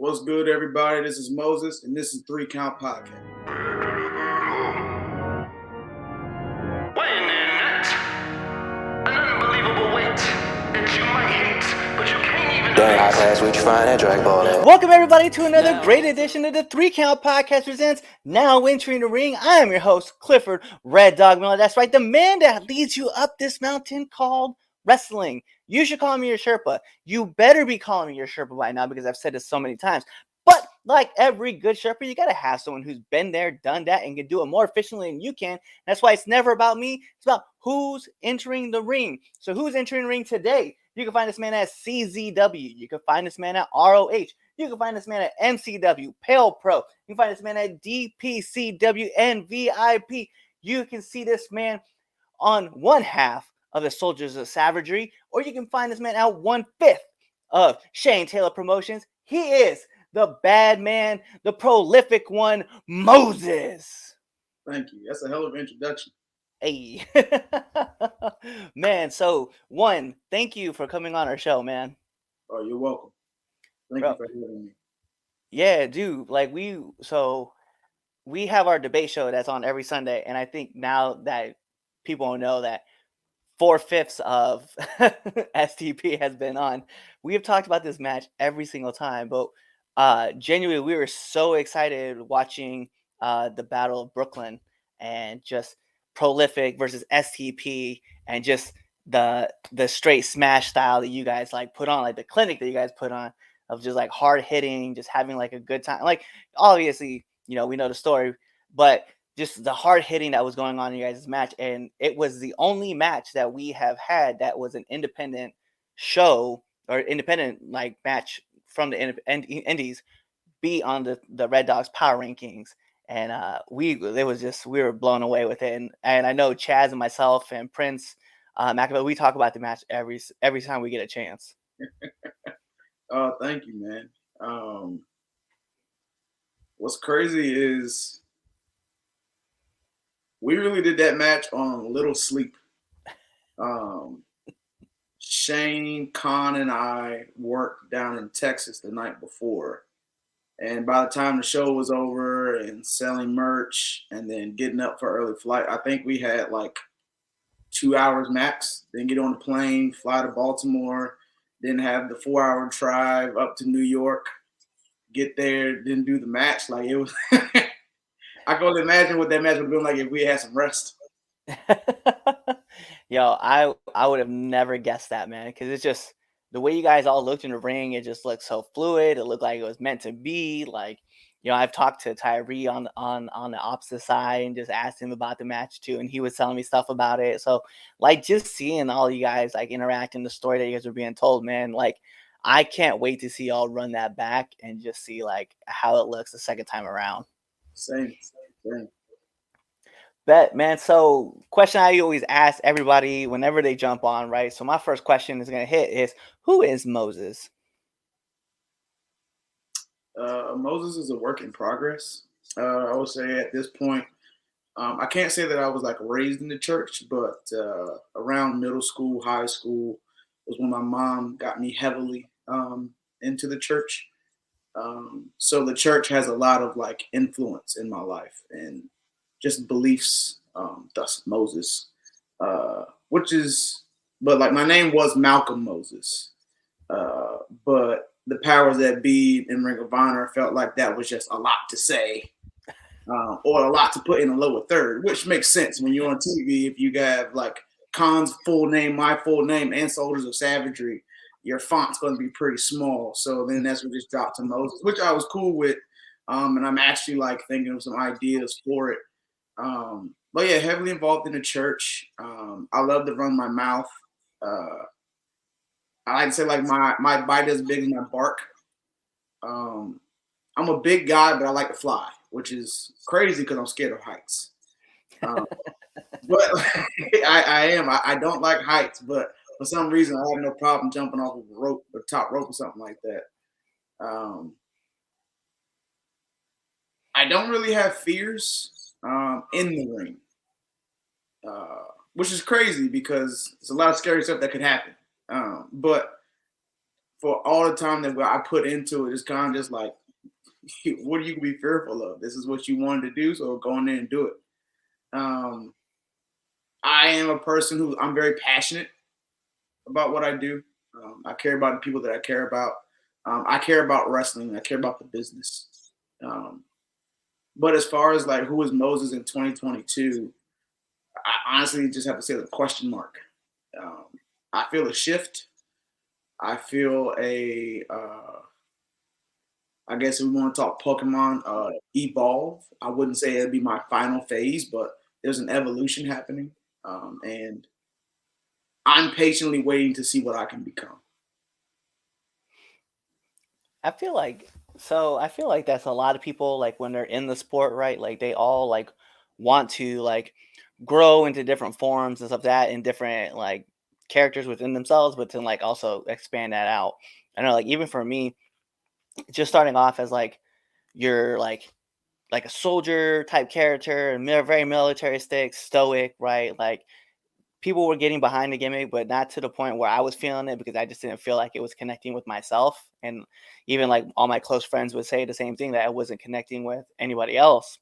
What's good, everybody? This is Moses, and this is 3 Count Podcast. Weighing in at an unbelievable weight that you might hate, but you can't even Dang, high pass, we find that drag ball at? Welcome everybody to another great edition of the 3 Count Podcast presents Now Entering the Ring. I am your host, Clifford Red Dog Miller. That's right, the man that leads you up this mountain called wrestling. You should call me your Sherpa. You better be calling me your Sherpa by now because I've said this so many times. But like every good Sherpa, you got to have someone who's been there, done that, and can do it more efficiently than you can. That's why it's never about me. It's about who's entering the ring. So who's entering the ring today? You can find this man at CZW. You can find this man at ROH. You can find this man at MCW, Pale Pro. You can find this man at DPCW and VIP. You can see this man on one half of the Soldiers of Savagery, or you can find this man at 1/5 of Shane Taylor Promotions. He is the bad man, the prolific one, Moses. Thank you. That's a hell of an introduction. Hey. Man, so thank you for coming on our show, man. Oh, you're welcome. Thank you for having me. Yeah, dude. Like we have our debate show that's on every Sunday, and I think now that people know that 4/5 of STP has been on, we have talked about this match every single time. But genuinely, we were so excited watching the Battle of Brooklyn and just Prolific versus STP and just the straight smash style that you guys like put on, like the clinic that you guys put on of just like hard hitting, just having like a good time. Like obviously, we know the story, but just the hard hitting that was going on in you guys' match. And it was the only match that we have had that was an independent show or independent like match from the indies be on the Red Dogs power rankings. And we were blown away with it. And I know Chaz and myself and Prince McAvoy, we talk about the match every time we get a chance. Oh, thank you, man. What's crazy is we really did that match on little sleep. Shane, Khan, and I worked down in Texas the night before. And by the time the show was over and selling merch and then getting up for early flight, I think we had like 2 hours max. Then get on the plane, fly to Baltimore, then have the 4-hour drive up to New York, get there, then do the match. Like it was, I can only imagine what that match would have been like if we had some rest. Yo, I would have never guessed that, man, because it's just the way you guys all looked in the ring. It just looked so fluid. It looked like it was meant to be. Like, I've talked to Tyree on the opposite side and just asked him about the match too, and he was telling me stuff about it. So, like, just seeing all you guys like interact in the story that you guys are being told, man, like, I can't wait to see y'all run that back and just see like how it looks the second time around. Same. Bet, man. So, question I always ask everybody whenever they jump on, right? So, my first question is going to hit is, who is Moses? Moses is a work in progress. I would say at this point, I can't say that I was like raised in the church, but around middle school, high school was when my mom got me heavily into the church. So the church has a lot of like influence in my life and just beliefs, thus Moses, but like my name was Malcolm Moses, but the powers that be in Ring of Honor felt like that was just a lot to say, or a lot to put in a lower third, which makes sense when you're on TV. If you have like Khan's full name, my full name, and Soldiers of Savagery, your font's going to be pretty small. So then that's what just dropped to Moses, which I was cool with, and I'm actually like thinking of some ideas for it. But yeah, heavily involved in the church. I love to run my mouth. I like to say like my bite is big as my bark. I'm a big guy, but I like to fly, which is crazy because I'm scared of heights. But I am. I don't like heights, but for some reason I have no problem jumping off of a rope or top rope or something like that. I don't really have fears in the ring, which is crazy because there's a lot of scary stuff that could happen. But for all the time that I put into it, it's kind of just like, what are you gonna be fearful of? This is what you wanted to do, so go in there and do it. Um, I am a person who I'm very passionate about what I do. I care about the people that I care about. I care about wrestling. I care about the business. Um, but as far as like who is Moses in 2022, I honestly just have to say the question mark. Um, I feel a shift. I feel I guess if we want to talk Pokemon, evolve. I wouldn't say it'd be my final phase, but there's an evolution happening. And I'm patiently waiting to see what I can become. I feel like I feel like that's a lot of people like when they're in the sport, right? Like they all like want to like grow into different forms and stuff that and different like characters within themselves, but to like also expand that out. I know like even for me, just starting off as like you're like a soldier type character and very militaristic, stoic, right? Like people were getting behind the gimmick, but not to the point where I was feeling it because I just didn't feel like it was connecting with myself. And even like all my close friends would say the same thing that I wasn't connecting with anybody else.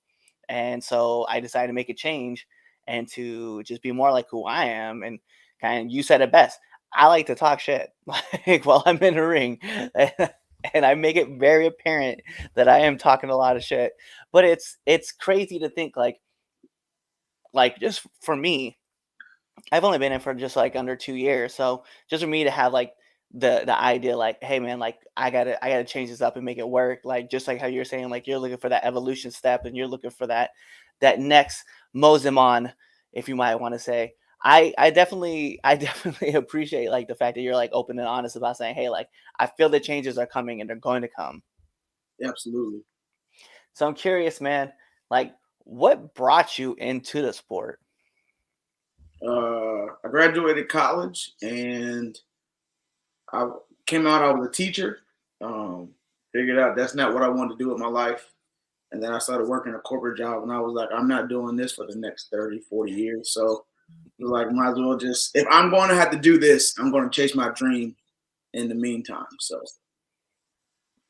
And so I decided to make a change and to just be more like who I am. And kind of, you said it best. I like to talk shit like while I'm in the ring. And I make it very apparent that I am talking a lot of shit. But it's crazy to think like just for me, I've only been in for just like under 2 years. So just for me to have like the idea like, hey man, like I gotta change this up and make it work. Like just like how you're saying, like you're looking for that evolution step and you're looking for that next Mozamon, if you might want to say. I definitely appreciate like the fact that you're like open and honest about saying, hey, like I feel the changes are coming and they're going to come. Absolutely. So I'm curious, man, like what brought you into the sport? I graduated college and I came out. I was a teacher. Um, Figured out that's not what I wanted to do with my life. And then I started working a corporate job and I was like, I'm not doing this for the next 30, 40 years. So it was like, might as well just, if I'm going to have to do this, I'm going to chase my dream in the meantime. So,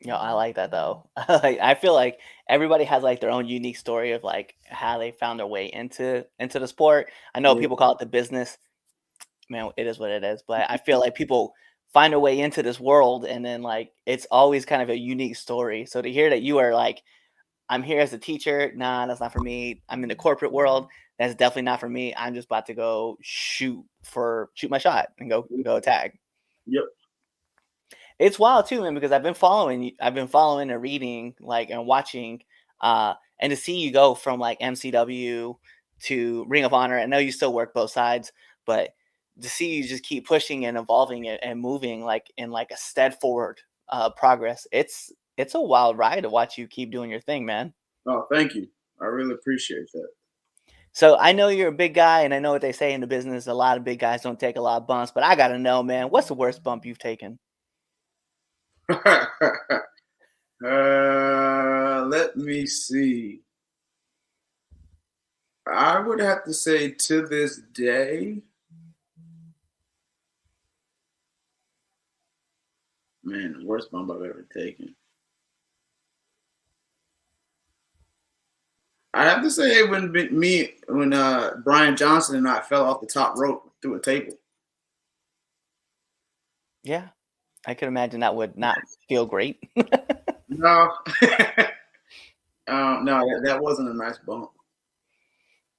I like that though. Like I feel like everybody has like their own unique story of like how they found their way into the sport. I know yeah, people call it the business. Man, it is what it is. But I feel like people find a way into this world and then like it's always kind of a unique story. So to hear that you are like, I'm here as a teacher, nah, that's not for me. I'm in the corporate world. That's definitely not for me. I'm just about to go shoot my shot and go tag. yep. It's wild too, man, because I've been following and reading, like, and watching, and to see you go from like MCW to Ring of Honor. I know you still work both sides, but to see you just keep pushing and evolving it and moving like in like a stead forward progress. It's a wild ride to watch you keep doing your thing, man. Oh, thank you. I really appreciate that. So I know you're a big guy, and I know what they say in the business. A lot of big guys don't take a lot of bumps, but I gotta know, man, what's the worst bump you've taken? Let me see. I would have to say to this day, man, the worst bump I've ever taken. I have to say when Brian Johnson and I fell off the top rope through a table. Yeah, I could imagine that would not feel great. No, no, that wasn't a nice bump.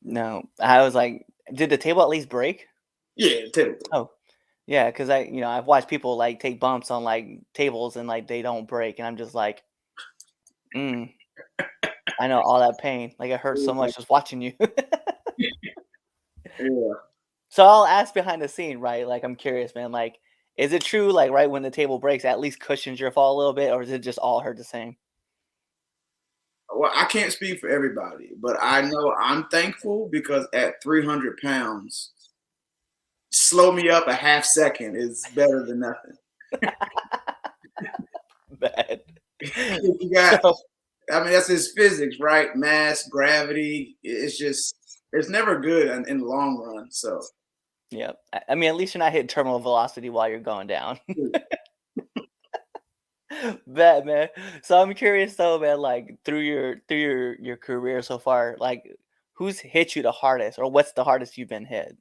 No, I was like, did the table at least break? Yeah, table. Oh, yeah, because I've watched people like take bumps on like tables and like they don't break, and I'm just like, mm, I know all that pain. Like it hurts so much just watching you. Yeah. So I'll ask behind the scene, right? Like I'm curious, man. Like, is it true? Like right when the table breaks, at least cushions your fall a little bit, or is it just all hurt the same? Well, I can't speak for everybody, but I know I'm thankful because at 300 pounds, slow me up a half second is better than nothing. Bad. You got, So I mean, that's his physics, right? Mass, gravity. It's never good in the long run. So, yeah, I mean, at least you're not hitting terminal velocity while you're going down. Bet, man. So I'm curious though, man, like through your career so far, like who's hit you the hardest or what's the hardest you've been hit?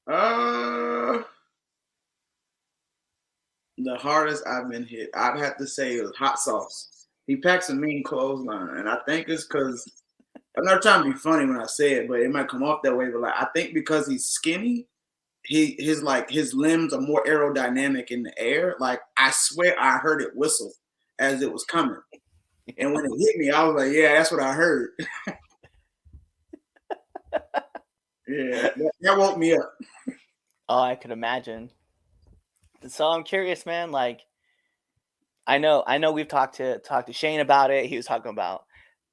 Uh, the hardest I've been hit, I'd have to say, is hot sauce. He packs a mean clothesline, and I think it's because I'm not trying to be funny when I say it, but it might come off that way. But like, I think because he's skinny, his limbs are more aerodynamic in the air. Like I swear, I heard it whistle as it was coming, and when it hit me, I was like, "Yeah, that's what I heard." Yeah, that woke me up. Oh, I could imagine. So I'm curious, man, like I know we've talked to Shane about it. He was talking about,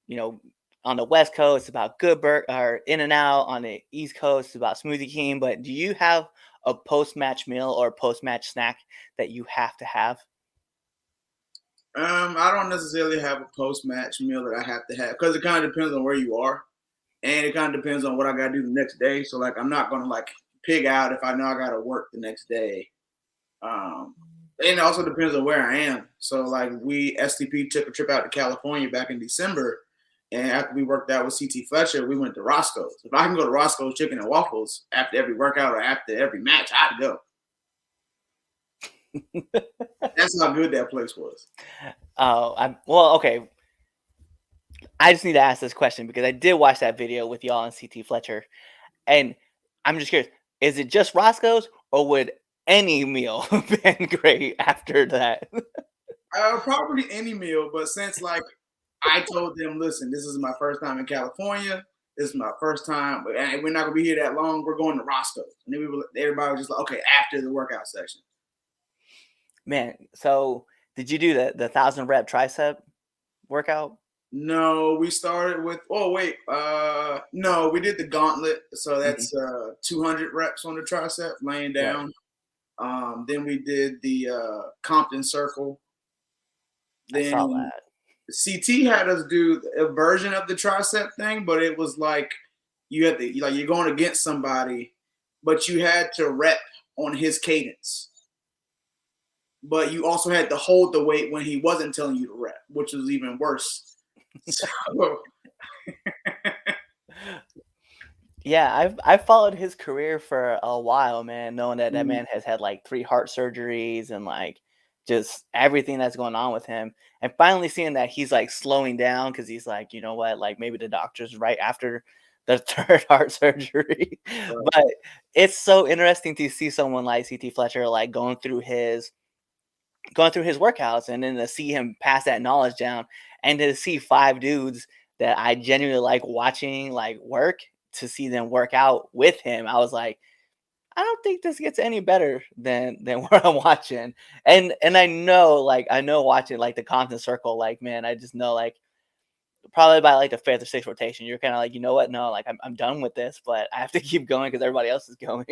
you know, on the West Coast it's about Good Burger or In and Out. On the East Coast it's about Smoothie King. But do you have a post match meal or post match snack that you have to have? I don't necessarily have a post match meal that I have to have because it kind of depends on where you are, and it kind of depends on what I got to do the next day. So like, I'm not gonna like pig out if I know I got to work the next day. Um, and it also depends on where I am. So like, we STP took a trip out to California back in December, and after we worked out with CT Fletcher, we went to Roscoe's. If I can go to Roscoe's Chicken and Waffles after every workout or after every match, I'd go. That's how good that place was. Oh, I'm well, okay. I just need to ask this question because I did watch that video with y'all and CT Fletcher, and I'm just curious: is it just Roscoe's, or would any meal been great after that? Probably any meal, but since like I told them, listen, this is my first time in California. This is my first time, but we're not gonna be here that long. We're going to Roscoe's, and then everybody was just like, okay, after the workout session. Man, so did you do the 1,000 rep tricep workout? No, we started with. Oh wait, no, we did the gauntlet. So Mhm. that's 200 reps on the tricep, laying Right. down. Then we did the Compton circle. I saw Then that. CT had us do a version of the tricep thing, but it was like you had to like you're going against somebody, but you had to rep on his cadence. But you also had to hold the weight when he wasn't telling you to rep, which was even worse. So, Yeah, I've followed his career for a while, man, knowing that that mm, man has had like 3 heart surgeries and like just everything that's going on with him. And finally seeing that he's like slowing down because he's like, you know what, like maybe the doctor's right after the third heart surgery. But it's so interesting to see someone like CT Fletcher like going through his workouts and then to see him pass that knowledge down and to see 5 dudes that I genuinely like watching like work to see them work out with him. I was like, I don't think this gets any better than what I'm watching. And I know watching like the Compton circle, like man, I just know like probably by like the fifth or sixth rotation, you're kind of like, you know what? No, like I'm done with this, but I have to keep going because everybody else is going.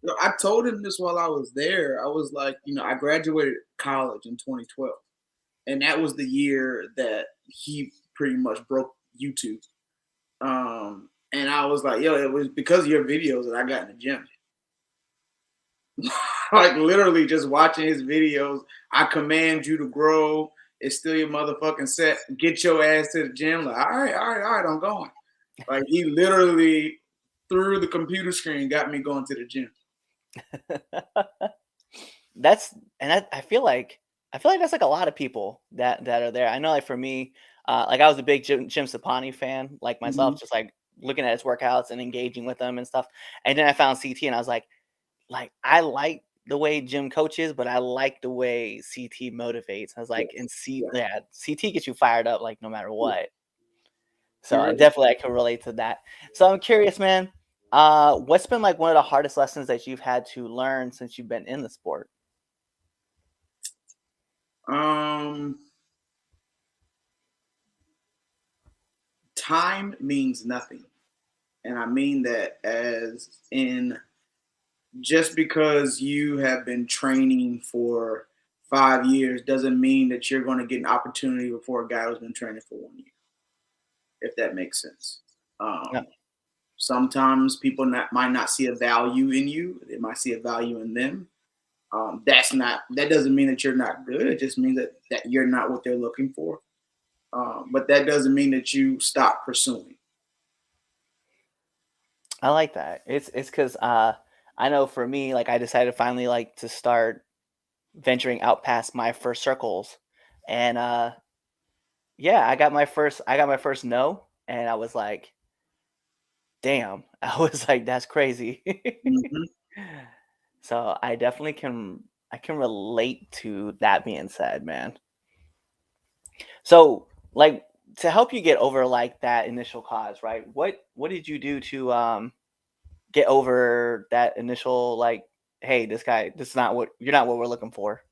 no, I told him this while I was there. I was like, I graduated college in 2012, and that was the year that he pretty much broke YouTube. And I was like, yo, it was because of your videos that I got in the gym. Like literally just watching his videos. I command you to grow. It's still your motherfucking set. Get your ass to the gym. Like, all right, all right, all right, I'm going. Like he literally through the computer screen got me going to the gym. That's and I feel like that's like a lot of people that are there. I know like for me, like I was a big Jim Sapani fan, like Mhm. myself, just like looking at his workouts and engaging with them and stuff. And then I found CT and I was like I like the way Jim coaches, but I like the way CT motivates. I was like, and Yes. C Yes. yeah, CT gets you fired up like no matter Yeah. what. So He I really. definitely I can relate to that. So I'm curious, man. What's been like one of the hardest lessons that you've had to learn since you've been in the sport? Um, time means nothing. And I mean that as in just because you have been training for 5 years doesn't mean that you're going to get an opportunity before a guy who's been training for 1 year, if that makes sense. Yeah. Sometimes people might not see a value in you, they might see a value in them. That doesn't mean that you're not good. It just means that you're not what they're looking for. But that doesn't mean that you stop pursuing. I like that. It's because I know for me, like I decided finally like to start venturing out past my first circles, and yeah, I got my first no, and I was like, damn, I was like, that's crazy. Mhm. So I can relate to that being said, man. So like to help you get over like that initial cause, right? What did you do to get over that initial like, hey, this is not what you're not what we're looking for.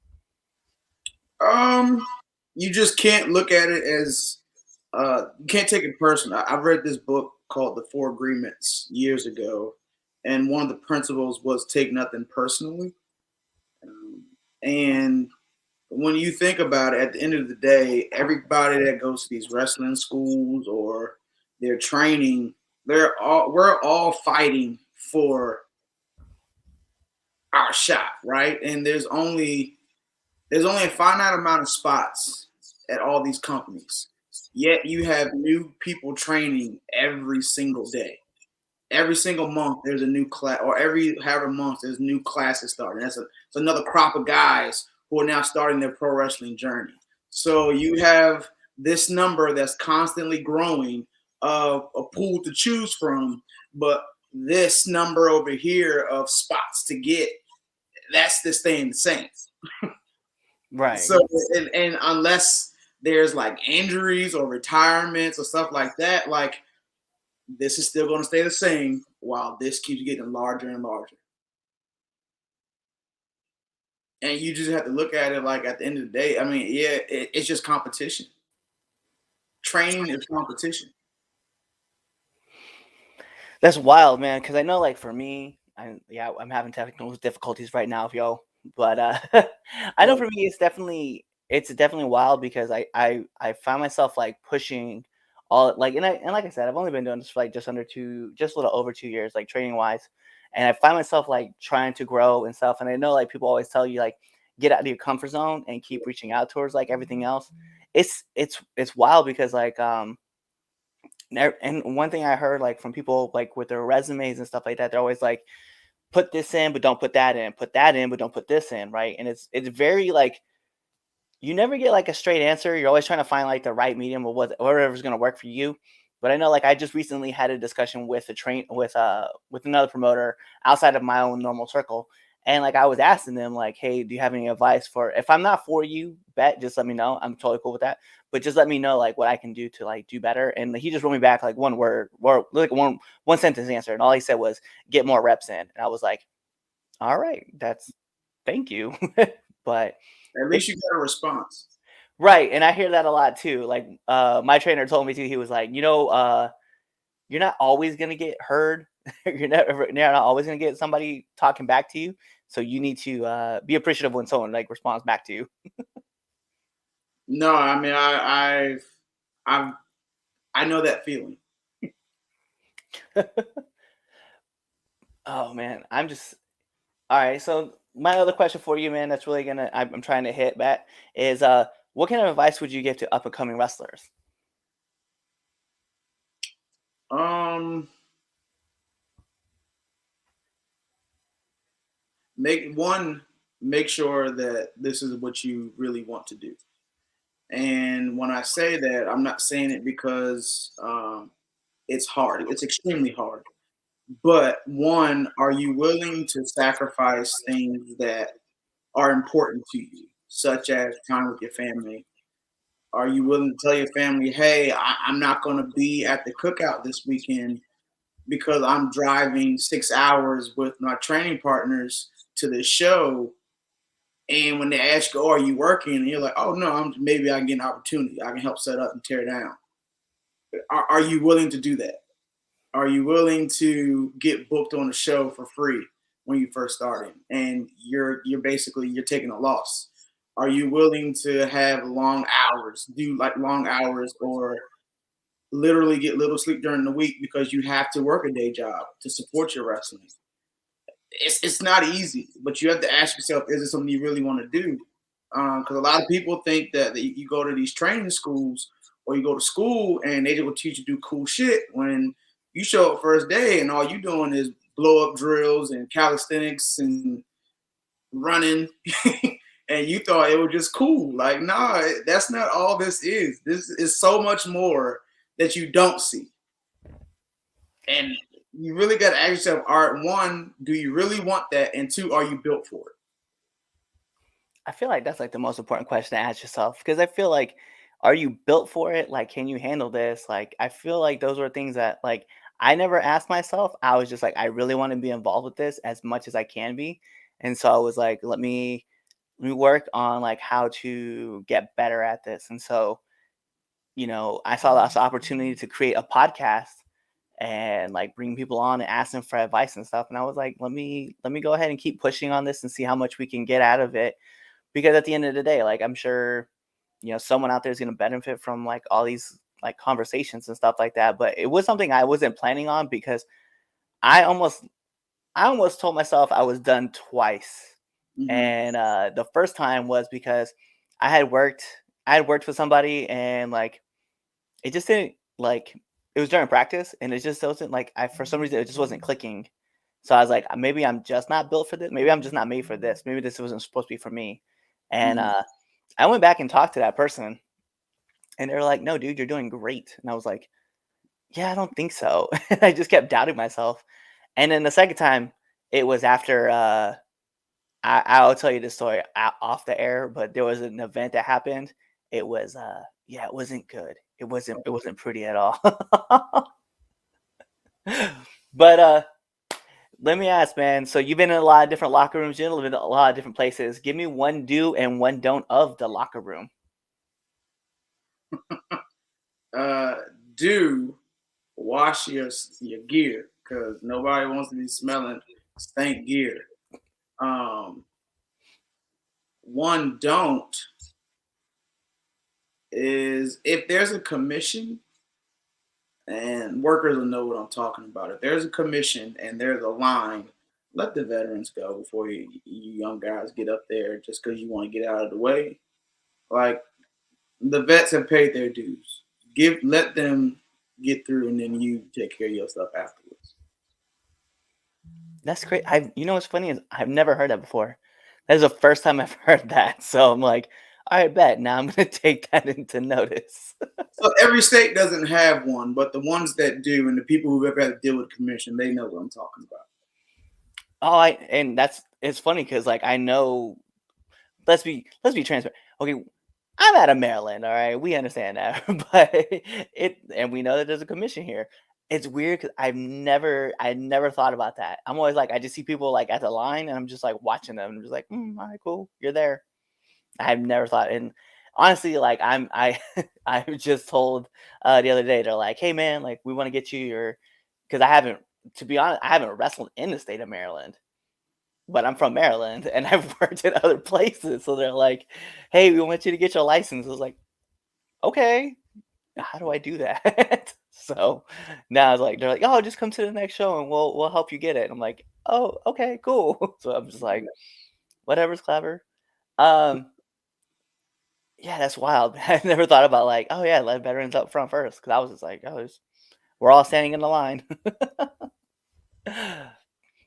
Um, you just can't look at it as you can't take it personal. I've read this book called The Four Agreements years ago, and one of the principles was take nothing personally. Um, and when you think about it, at the end of the day, everybody that goes to these wrestling schools or they're training, we're all fighting for our shot, right? And there's only a finite amount of spots at all these companies. Yet you have new people training every single day. Every single month there's a new class, or every however month there's new classes starting. It's another crop of guys who are now starting their pro wrestling journey. So you have this number that's constantly growing of a pool to choose from, but this number over here of spots to get, that's the staying the same. Right. So and unless there's like injuries or retirements or stuff like that, like this is still going to stay the same while this keeps getting larger and larger. And you just have to look at it like at the end of the day. I mean, yeah, it's just competition. Training is competition. That's wild, man. Because I know, like for me, I'm having technical difficulties right now, yo. But I know Well, for me, it's definitely wild because I find myself like pushing all like and like I said, I've only been doing this for like just a little over 2 years, like training wise, and I find myself like trying to grow and stuff. And I know like people always tell you like get out of your comfort zone and keep reaching out towards like everything else. It's wild because like and one thing I heard like from people like with their resumes and stuff like that, they're always like, put this in, but don't put that in. Put that in, but don't put this in, right? And it's very like you never get like a straight answer. You're always trying to find like the right medium of whatever's gonna work for you. But I know like I just recently had a discussion with a train with another promoter outside of my own normal circle. And like I was asking them, like, hey, do you have any advice for if I'm not for you, bet just let me know. I'm totally cool with that. But just let me know like what I can do to like do better. And he just wrote me back like one word or like one sentence answer. And all he said was get more reps in. And I was like, all right, that's thank you. But at it's least you got a response. right, and I hear that a lot too. Like, my trainer told me too. He was like, you're not always gonna get heard. You're not always gonna get somebody talking back to you. So you need to be appreciative when someone like responds back to you. No, I mean I've I know that feeling. Oh man, I'm just all right. So my other question for you, man, that's really I'm trying to hit back is what kind of advice would you give to up and coming wrestlers? Um, make sure that this is what you really want to do. And when I say that, I'm not saying it because it's hard. It's extremely hard. But one, are you willing to sacrifice things that are important to you, such as time with your family? Are you willing to tell your family, hey, I'm not going to be at the cookout this weekend because I'm driving 6 hours with my training partners to the show? And when they ask you, oh, are you working? And you're like, oh, no, maybe I can get an opportunity. I can help set up and tear down. Are you willing to do that? Are you willing to get booked on a show for free when you first starting, and you're basically you're taking a loss? Are you willing to have long hours, do like long hours, or literally get little sleep during the week because you have to work a day job to support your wrestling? it's not easy, but you have to ask yourself, is it something you really want to do? Because a lot of people think that you go to these training schools or you go to school and they will teach you to do cool shit when you show up first day and all you doing is blow up drills and calisthenics and running and you thought it was just cool. Like, nah, that's not all this is. This is so much more that you don't see. And you really got to ask yourself, all right, one, do you really want that? And two, are you built for it? I feel like that's like the most important question to ask yourself because I feel like, are you built for it? Like, can you handle this? Like, I feel like those were things that like I never asked myself. I was just like, I really want to be involved with this as much as I can be. And so I was like, let me work on like how to get better at this. And so, I saw this opportunity to create a podcast and like bring people on and ask them for advice and stuff. And I was like, let me go ahead and keep pushing on this and see how much we can get out of it. Because at the end of the day, like I'm sure, someone out there is going to benefit from like all these like conversations and stuff like that. But it was something I wasn't planning on because I almost I almost told myself I was done twice. Mm-hmm. And the first time was because I had worked I had worked with somebody and like it just didn't like it was during practice and it just wasn't like I for some reason it just wasn't clicking. So I was like, maybe I'm just not built for this. Maybe I'm just not made for this. Maybe this wasn't supposed to be for me. And Mm-hmm. I went back and talked to that person and they were like, no, dude, you're doing great. And I was like, yeah, I don't think so. And I just kept doubting myself. And then the second time, it was after I'll tell you the story off the air, but there was an event that happened. It was yeah, it wasn't good. It wasn't pretty at all. But let me ask, man. So you've been in a lot of different locker rooms, you've been in a lot of different places. Give me one do and one don't of the locker room. Uh, do wash your gear because nobody wants to be smelling stank gear. Um, One don't is if there's a commission and workers will know what I'm talking about. If there's a commission and there's a line, let the veterans go before you young guys get up there just because you want to get out of the way. Like the vets have paid their dues. Let them get through, and then you take care of your stuff afterwards. That's great. You know what's funny is I've never heard that before. That is the first time I've heard that. So I'm like, all right, bet. Now I'm gonna take that into notice. So every state doesn't have one, but the ones that do, and the people who've ever had to deal with commission, they know what I'm talking about. Oh, and it's funny because like I know. Let's be transparent. Okay, I'm out of Maryland. All right, we understand that, but and we know that there's a commission here. It's weird because I never thought about that. I'm always like I just see people like at the line and I'm just like watching them and I'm just like, all right, cool, you're there. I've never thought, and honestly, like I was just told the other day they're like, hey man, like we want to get you your because I haven't to be honest I haven't wrestled in the state of Maryland, but I'm from Maryland and I've worked at other places, so they're like, hey, we want you to get your license. I was like, okay, how do I do that? So now it's like they're like, oh, just come to the next show and we'll help you get it. I'm like, oh, okay, cool. So I'm just like, whatever's clever. Um, Yeah, that's wild. I never thought about like, oh yeah, let veterans up front first because I was just like, we're all standing in the line.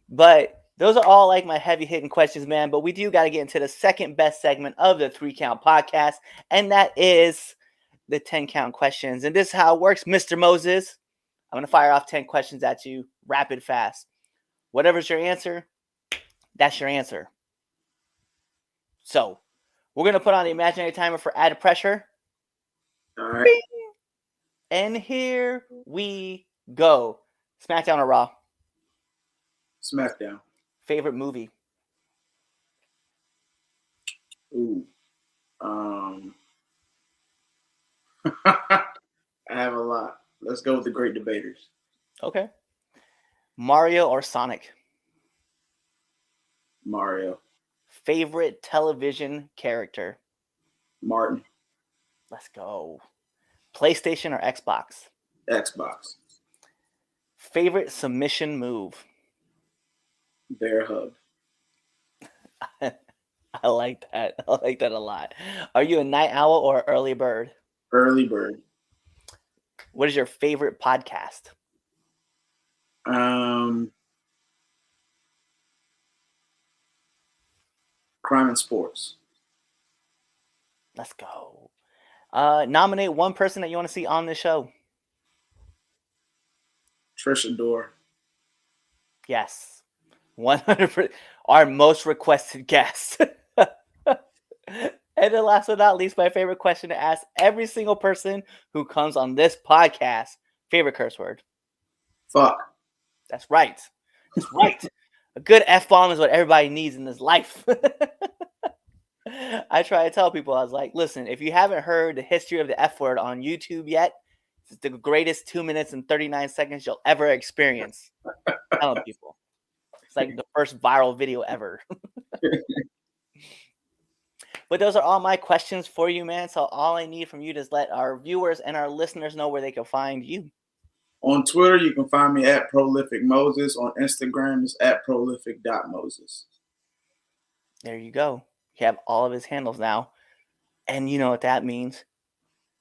But those are all like my heavy hitting questions, man. But we do got to get into the second best segment of the 3 Count podcast, and that is the 10 count questions. And this is how it works, Mr. Moses. I'm gonna fire off 10 questions at you, rapid fast. Whatever's your answer, that's your answer. So we're gonna put on the imaginary timer for added pressure. All right. Bing! And here we go. SmackDown or Raw? SmackDown. Favorite movie? Ooh. I have a lot. Let's go with the Great Debaters. Okay. Mario or Sonic? Mario. Favorite television character? Martin. Let's go. PlayStation or Xbox? Xbox. Favorite submission move? Bear hug. I like that. I like that a lot. Are you a night owl or an early bird? Early bird. What is your favorite podcast? Crime and sports. Let's go. Nominate one person that you want to see on the show. Trisha Dore. Yes. 100%. Our most requested guest. And then last but not least, my favorite question to ask every single person who comes on this podcast. Favorite curse word? Fuck. That's right. That's right. A good F-bomb is what everybody needs in this life. I try to tell people, I was like, listen, if you haven't heard the history of the F word on YouTube yet, it's the greatest 2 minutes and 39 seconds you'll ever experience. Telling people. It's like the first viral video ever. But those are all my questions for you, man. So all I need from you is let our viewers and our listeners know where they can find you. On Twitter, you can find me at Prolific Moses. On Instagram, it's at prolific.moses. There you go. You have all of his handles now. And you know what that means.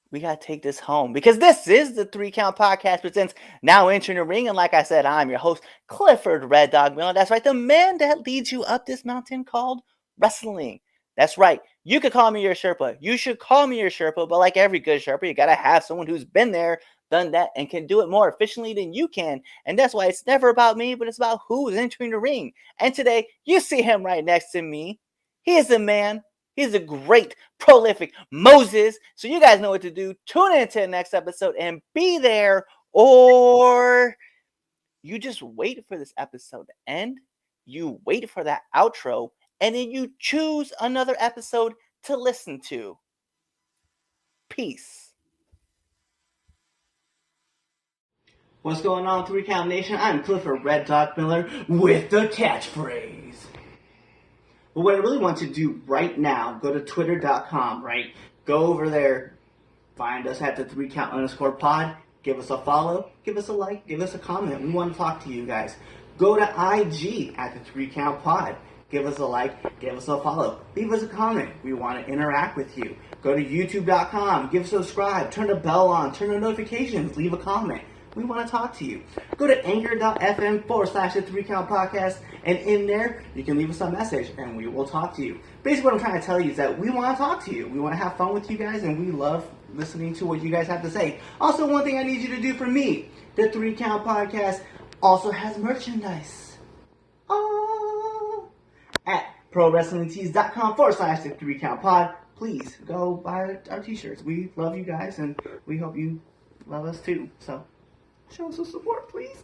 We got to take this home because this is the 3 Count Podcast presents Now Entering the Ring. And like I said, I'm your host, Clifford Red Dog Miller. That's right. The man that leads you up this mountain called wrestling. That's right. You could call me your Sherpa. You should call me your Sherpa. But like every good Sherpa, you got to have someone who's been there, done that, and can do it more efficiently than you can. And that's why it's never about me, but it's about who is entering the ring. And today, you see him right next to me. He is a man. He's a great, prolific Moses. So you guys know what to do. Tune in to the next episode and be there. Or you just wait for this episode to end. You wait for that outro. And then you choose another episode to listen to. Peace. What's going on, 3 Count Nation? I'm Clifford Red Dog Miller with the catchphrase. But what I really want to do right now, go to twitter.com, right? Go over there, find us at the 3count_pod, give us a follow, give us a like, give us a comment. We want to talk to you guys. Go to IG at the 3countpod, give us a like, give us a follow, leave us a comment. We want to interact with you. Go to youtube.com, give a subscribe, turn the bell on, turn the notifications, leave a comment. We want to talk to you. Go to anchor.fm/the 3 Count Podcast, and in there, you can leave us a message, and we will talk to you. Basically, what I'm trying to tell you is that we want to talk to you. We want to have fun with you guys, and we love listening to what you guys have to say. Also, one thing I need you to do for me, the 3 Count Podcast also has merchandise. Oh! At prowrestlingtees.com/the 3 Count Pod. Please go buy our t-shirts. We love you guys, and we hope you love us too. So, show us some support, please.